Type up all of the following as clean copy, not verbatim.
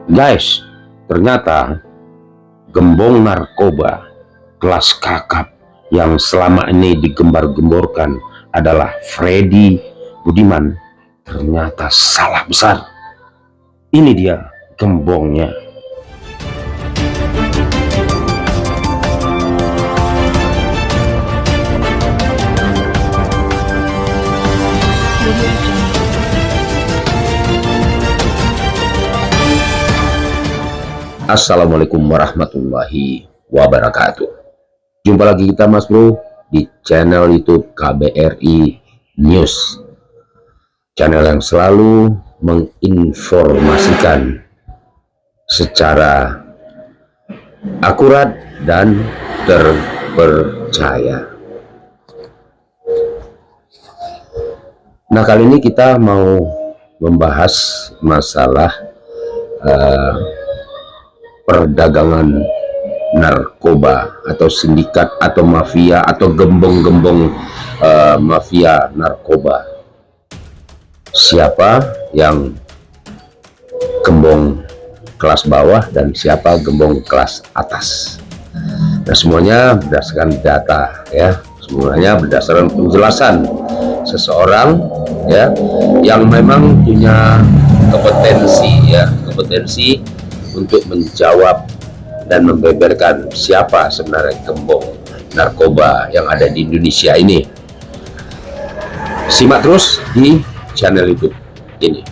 Guys, ternyata gembong narkoba kelas kakap yang selama ini digembar-gemborkan adalah Freddy Budiman ternyata salah besar. Ini dia gembongnya. Assalamualaikum warahmatullahi wabarakatuh. Jumpa lagi kita Mas Bro di channel YouTube KBRI News. Channel yang selalu menginformasikan secara akurat dan terpercaya. Nah, kali ini kita mau membahas masalah perdagangan narkoba atau sindikat atau mafia atau gembong-gembong mafia narkoba. Siapa yang gembong kelas bawah dan siapa gembong kelas atas. Nah, semuanya berdasarkan data ya, semuanya berdasarkan penjelasan seseorang ya yang memang punya kompetensi untuk menjawab dan membeberkan siapa sebenarnya gembong narkoba yang ada di Indonesia ini. Simak terus di channel YouTube ini.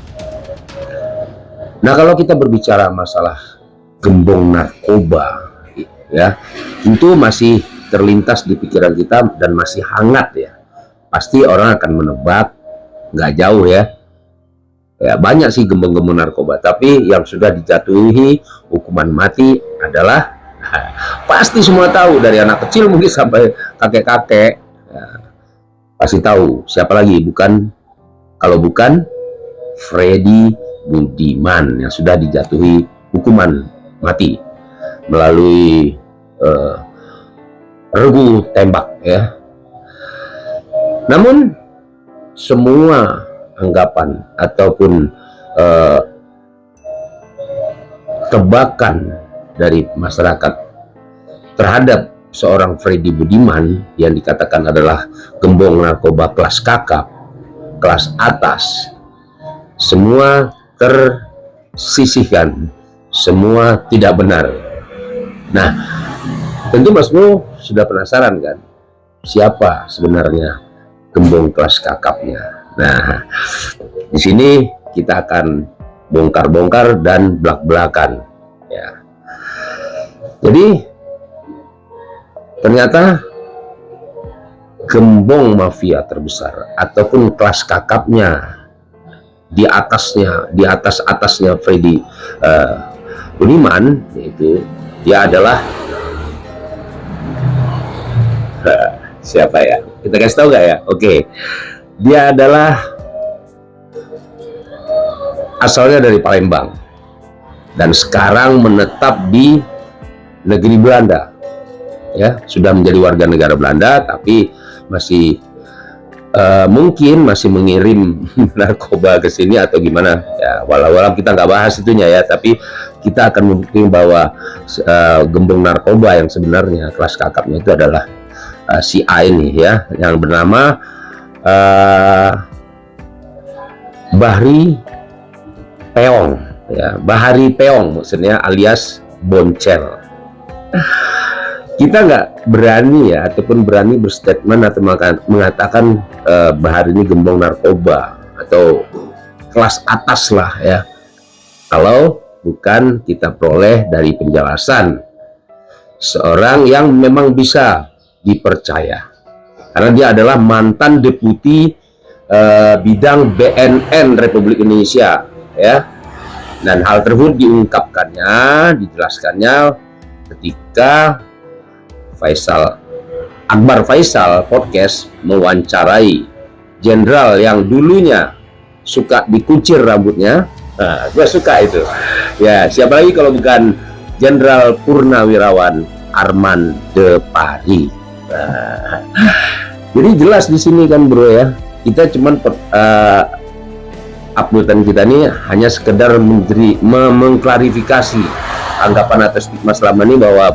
Nah, kalau kita berbicara masalah gembong narkoba ya, tentu masih terlintas di pikiran kita dan masih hangat ya. Pasti orang akan menebak, nggak jauh ya. Ya, banyak sih gembong-gembong narkoba, tapi yang sudah dijatuhi hukuman mati adalah pasti semua tahu, dari anak kecil mungkin sampai kakek-kakek ya, pasti tahu siapa lagi kalau bukan Freddy Budiman yang sudah dijatuhi hukuman mati melalui regu tembak ya. Namun semua anggapan ataupun tebakan dari masyarakat terhadap seorang Freddy Budiman yang dikatakan adalah gembong narkoba kelas kakap, kelas atas, semua tersisihkan, semua tidak benar. Nah, tentu Mas Bro sudah penasaran kan, siapa sebenarnya gembong kelas kakapnya? Nah, di sini kita akan bongkar-bongkar dan belak-belakan ya. Jadi ternyata gembong mafia terbesar ataupun kelas kakapnya di atas atasnya Freddy Budiman, yaitu dia adalah siapa ya? Kita kasih tahu nggak ya? Oke. Dia adalah asalnya dari Palembang dan sekarang menetap di negeri Belanda ya, sudah menjadi warga negara Belanda tapi masih mungkin masih mengirim narkoba ke sini atau gimana ya, walau kita nggak bahas itunya ya, tapi kita akan mungkin bahwa gembong narkoba yang sebenarnya kelas kakapnya itu adalah si A ini ya, yang bernama Bahri Peong ya, Bahari Peong maksudnya, alias Boncel. Kita nggak berani ya ataupun berani berstatement atau mengatakan Bahari ini gembong narkoba atau kelas atas lah ya, kalau bukan kita peroleh dari penjelasan seorang yang memang bisa dipercaya, karena dia adalah mantan deputi bidang BNN Republik Indonesia ya. Dan hal tersebut diungkapkannya, dijelaskannya ketika Akbar Faisal podcast mewawancarai jenderal yang dulunya suka dikucir rambutnya. Nah, gue suka itu ya, siapa lagi kalau bukan Jenderal Purnawirawan Arman De Pari. Nah, jadi jelas di sini kan Bro ya, kita cuman uploadan kita ini hanya sekedar mengklarifikasi anggapan atau stigma selama ini bahwa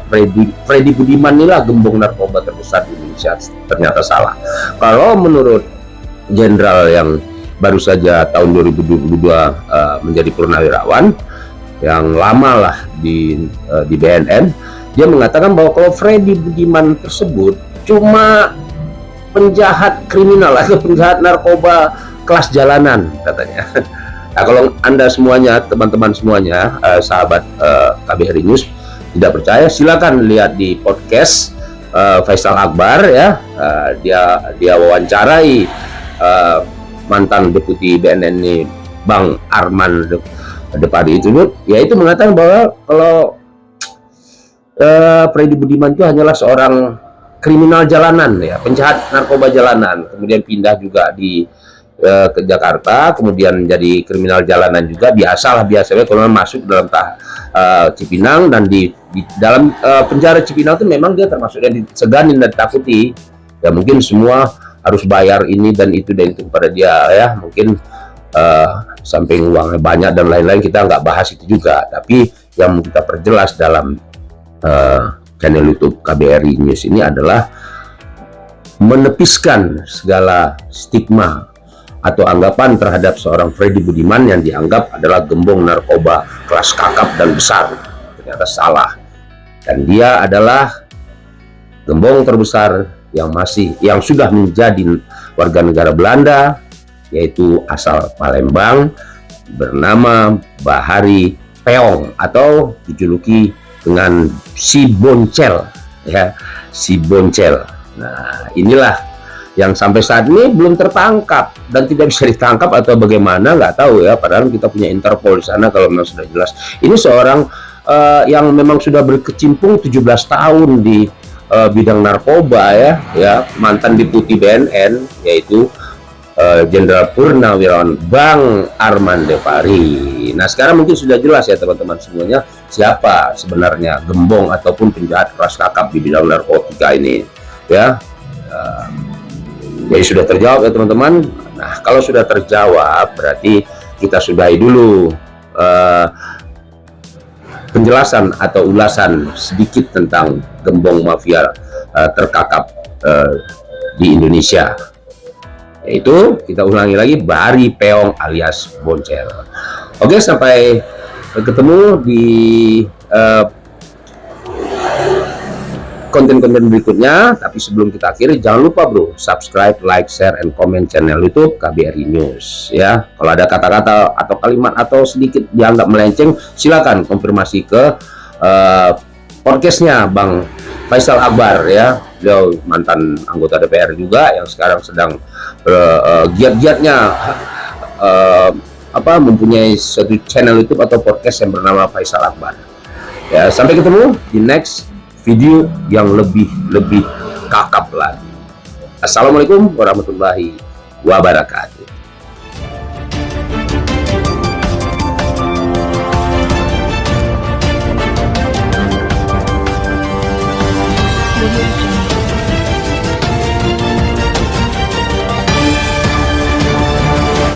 Freddy Budiman inilah gembong narkoba terbesar di Indonesia. Ternyata salah. Kalau menurut jenderal yang baru saja tahun 2022 menjadi purnawirawan, yang lama lah di BNN, dia mengatakan bahwa kalau Freddy Budiman tersebut cuma penjahat kriminal atau penjahat narkoba kelas jalanan katanya. Nah, kalau Anda semuanya, teman-teman semuanya, sahabat KBRI News tidak percaya, silakan lihat di podcast Faisal Akbar ya. Dia wawancarai mantan deputi BNN ini, Bang Arman Depadi itu, yaitu mengatakan bahwa kalau Freddy Budiman itu hanyalah seorang kriminal jalanan ya, penjahat narkoba jalanan, kemudian pindah juga ke Jakarta, kemudian jadi kriminal jalanan juga, biasanya kalau masuk dalam Cipinang, dan di dalam penjara Cipinang itu memang dia termasuk yang diseganin dan ditakuti ya, mungkin semua harus bayar ini dan itu kepada dia ya, mungkin samping uangnya banyak dan lain-lain, kita nggak bahas itu juga, tapi yang kita perjelas dalam channel YouTube KBRI News ini adalah menepiskan segala stigma atau anggapan terhadap seorang Freddy Budiman yang dianggap adalah gembong narkoba kelas kakap dan besar. Ternyata salah, dan dia adalah gembong terbesar yang sudah menjadi warga negara Belanda, yaitu asal Palembang, bernama Bahari Peong atau dijuluki dengan si Boncel ya, si Boncel. Nah, inilah yang sampai saat ini belum tertangkap dan tidak bisa ditangkap atau bagaimana, nggak tahu ya, padahal kita punya Interpol di sana. Kalau memang sudah jelas ini seorang yang memang sudah berkecimpung 17 tahun di bidang narkoba ya, mantan deputi BNN, yaitu Jenderal Purnawirawan Bang Arman Depari. Nah, sekarang mungkin sudah jelas ya teman-teman semuanya, siapa sebenarnya gembong ataupun penjahat keras kakap di bidang narkotika ini ya. Jadi sudah terjawab ya teman-teman. Nah, kalau sudah terjawab berarti kita sudahi dulu penjelasan atau ulasan sedikit tentang gembong mafia terkakap di Indonesia, yaitu kita ulangi lagi, Bahari Peong alias Boncel. Oke, sampai ketemu di konten-konten berikutnya. Tapi sebelum kita akhiri, jangan lupa bro, subscribe, like, share, and comment channel YouTube KBRI News ya. Kalau ada kata-kata atau kalimat atau sedikit dianggap melenceng, silakan konfirmasi ke podcastnya Bang Faisal Akbar ya. Beliau mantan anggota DPR juga yang sekarang sedang giat-giatnya mempunyai satu channel YouTube atau podcast yang bernama Faisal Akbar ya. Sampai ketemu di next video yang lebih kakap lagi. Assalamualaikum warahmatullahi wabarakatuh.